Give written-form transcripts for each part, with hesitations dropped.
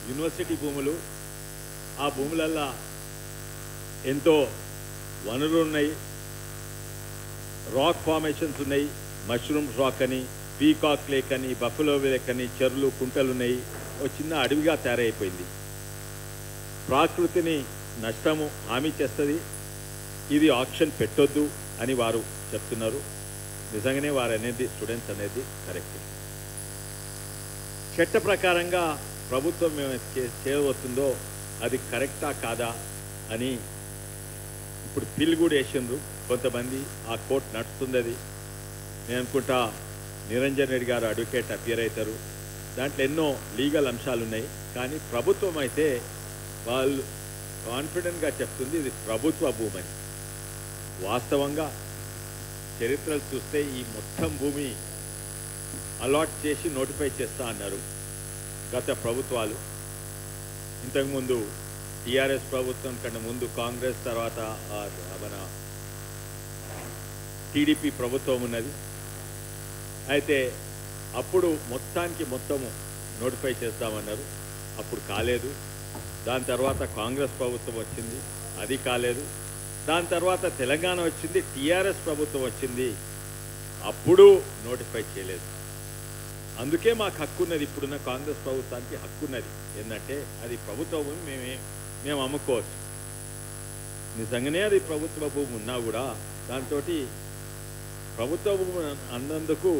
University భూములు. ఆ భూములల్లో ఎంతో వనరులు ఉన్నాయి, రాక్ ఫార్మేషన్స్ ఉన్నాయి, మష్రూమ్ రాక్ అని, పీకాక్ లేక్ అని, బఫలో లేక్ అని, చెరువులు కుంటలు ఉన్నాయి. ఒక చిన్న అడవిగా తయారైపోయింది. ప్రకృతిని నష్టము హామీ చేస్తుంది. ఇది ఆక్షన్ పెట్టొద్దు అని వారు చెప్తున్నారు. నిజంగానే వారు అనేది స్టూడెంట్స్ అనేది కరెక్ట్. చట్ట ప్రకారంగా ప్రభుత్వం చేయవస్తుందో అది కరెక్టా కాదా అని ఇప్పుడు బిల్ కూడా వేసిండ్రు కొంతమంది. ఆ కోర్టు నడుస్తుంది. అది నేను అనుకుంటా నిరంజన్ రెడ్డి గారు అడ్వకేట్ అపియర్ అవుతారు. దాంట్లో ఎన్నో లీగల్ అంశాలు ఉన్నాయి. కానీ ప్రభుత్వం అయితే వాళ్ళు కాన్ఫిడెంట్గా చెప్తుంది ఇది ప్రభుత్వ భూమని. వాస్తవంగా చరిత్రలు చూస్తే ఈ మొత్తం భూమి అలాట్ చేసి నోటిఫై చేస్తా అన్నారు గత ప్రభుత్వాలు. ఇంతకుముందు టీఆర్ఎస్ ప్రభుత్వం కంటే ముందు కాంగ్రెస్, తర్వాత మన టీడీపీ ప్రభుత్వం ఉన్నది. అయితే అప్పుడు మొత్తము నోటిఫై చేస్తామన్నారు. అప్పుడు కాలేదు. దాని తర్వాత కాంగ్రెస్ ప్రభుత్వం వచ్చింది, అది కాలేదు. దాని తర్వాత తెలంగాణ వచ్చింది, టీఆర్ఎస్ ప్రభుత్వం వచ్చింది, అప్పుడు నోటిఫై చేయలేదు. అందుకే మాకు హక్కు ఉన్నది. ఇప్పుడున్న కాంగ్రెస్ ప్రభుత్వానికి హక్కు ఉన్నది. ఏంటంటే అది ప్రభుత్వ భూమి, మేము అమ్ముకోవచ్చు. నిజంగానే అది ప్రభుత్వ భూమి ఉన్నా కూడా దాంతో ప్రభుత్వ భూమి అన్నందుకు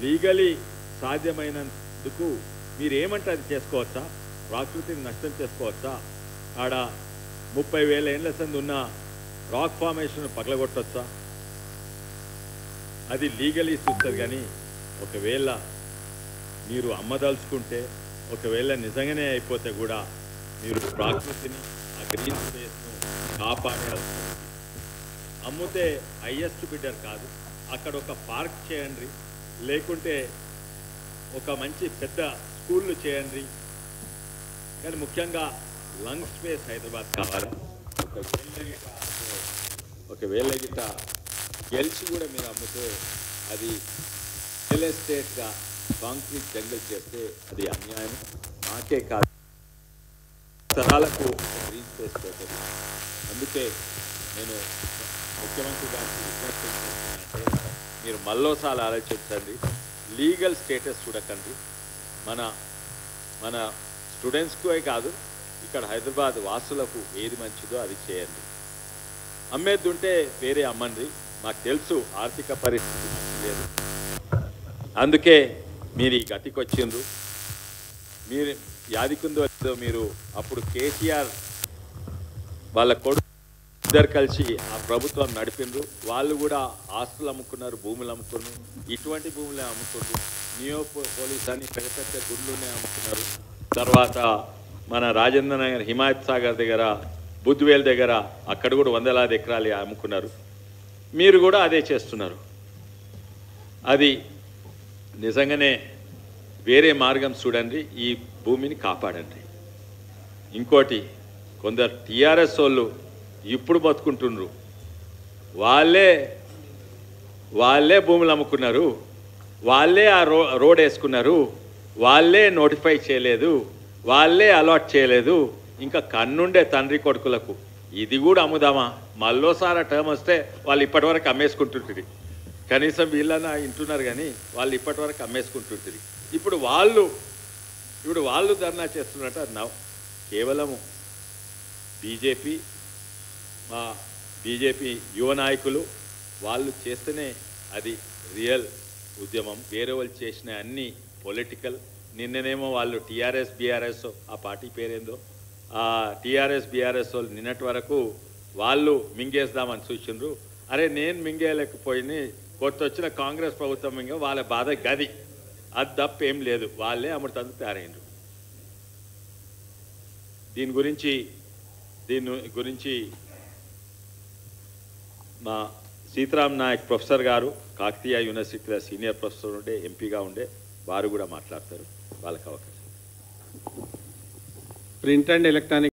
లీగలీ సాధ్యమైనందుకు మీరేమంటే అది చేసుకోవచ్చా? ప్రకృతిని నష్టం చేసుకోవచ్చా? ఆడ 30,000 ఏళ్ల సంది ఉన్న రాక్ ఫార్మేషన్ పగలగొట్టొచ్చా? అది లీగలీ చూస్తారు. కానీ ఒకవేళ మీరు అమ్మదలుచుకుంటే, ఒకవేళ నిజంగానే అయిపోతే కూడా మీరు ప్రకృతిని, ఆ గ్రీన్ స్పేస్ను కాపాడాల్సి ఉంటుంది. అమ్ముతే హైయెస్ట్ బిడ్డర్ కాదు, అక్కడ ఒక పార్క్ చేయండి, లేకుంటే ఒక మంచి పెద్ద స్కూళ్ళు చేయండి. కానీ ముఖ్యంగా లంగ్ స్పేస్ హైదరాబాద్ కావాలి. ఒకవేళ గిట్ట గెలిచి కూడా మీరు అమ్మితే అది రియల్ ఎస్టేట్గా కాంక్రీట్ జంగల్ చేస్తే అది అన్యాయం. నాకే కాదు, తరాలకు గ్రీన్ స్పేస్ పోతుంది. అందుకే నేను ముఖ్యమంత్రి గారికి విజ్ఞప్తి చేస్తున్నానంటే మీరు మళ్ళోసారి ఆలోచించండి. లీగల్ స్టేటస్ చూడకండి. మన స్టూడెంట్స్కే కాదు, ఇక్కడ హైదరాబాద్ వాసులకు ఏది మంచిదో అది చేయండి. అమ్మేది ఉంటే వేరే అమ్మండి. మాకు తెలుసు ఆర్థిక పరిస్థితి మంచి లేదు, అందుకే మీరు ఈ గతికి వచ్చిండ్రు. మీరు యాదికుందో లేదో, మీరు అప్పుడు కేసీఆర్ వాళ్ళ కొడుకు ఇద్దరు కలిసి ఆ ప్రభుత్వం నడిపిండ్రు. వాళ్ళు కూడా ఆస్తులు అమ్ముకున్నారు, భూములు అమ్ముకున్నారు. ఇటువంటి భూములే అమ్ముకున్నారు. నియో పోలీస్ అని పెద్ద పెద్ద గుండ్లునే అమ్ముకున్నారు. తర్వాత మన రాజేంద్ర నగర్, హిమాయత్ సాగర్ దగ్గర, బుద్వేల్ దగ్గర అక్కడ కూడా 100,000 ఎకరాలు అమ్ముకున్నారు. మీరు కూడా అదే చేస్తున్నారు. అది నిజంగానే వేరే మార్గం చూడండి, ఈ భూమిని కాపాడండి. ఇంకోటి, కొందరు టీఆర్ఎస్ వాళ్ళు ఇప్పుడు బతుకుంటున్నారు. వాళ్ళే భూములు అమ్ముకున్నారు, వాళ్ళే ఆ రోడ్ వేసుకున్నారు, వాళ్ళే నోటిఫై చేయలేదు, వాళ్ళే అలాట్ చేయలేదు. ఇంకా కన్నుండే తండ్రి కొడుకులకు ఇది కూడా అమ్ముదామా? మళ్ళోసారి టర్మ్ వస్తే వాళ్ళు ఇప్పటివరకు అమ్మేసుకుంటుంటుంది. కనీసం వీళ్ళన్నా వింటున్నారు, కానీ వాళ్ళు ఇప్పటివరకు అమ్మేసుకుంటుంటుంది. ఇప్పుడు వాళ్ళు ధర్నా చేస్తున్నట్టు అన్నావు. కేవలము బీజేపీ యువ నాయకులు వాళ్ళు చేస్తేనే అది రియల్ ఉద్యమం. వేరే వాళ్ళు చేసిన అన్ని పొలిటికల్. నిన్ననేమో వాళ్ళు టీఆర్ఎస్ బీఆర్ఎస్, ఆ పార్టీ పేరేందో, ఆ టీఆర్ఎస్ బీఆర్ఎస్ వాళ్ళు నిన్నటి వరకు వాళ్ళు మింగేద్దామని చూసిండ్రు. అరే నేను మింగేయలేకపోయి కొత్త వచ్చిన కాంగ్రెస్ ప్రభుత్వం మింగ, వాళ్ళ బాధ గది. అది తప్ప ఏం లేదు, వాళ్ళే అమృతందుకు తయారైండ్రు. దీని గురించి మా సీతారాం నాయక్ ప్రొఫెసర్ గారు కాకతీయ యూనివర్సిటీలో సీనియర్ ప్రొఫెసర్ ఉండే, ఎంపీగా ఉండే, వారు కూడా మాట్లాడతారు. వాళ్ళకి అవకాశం. Print and electronic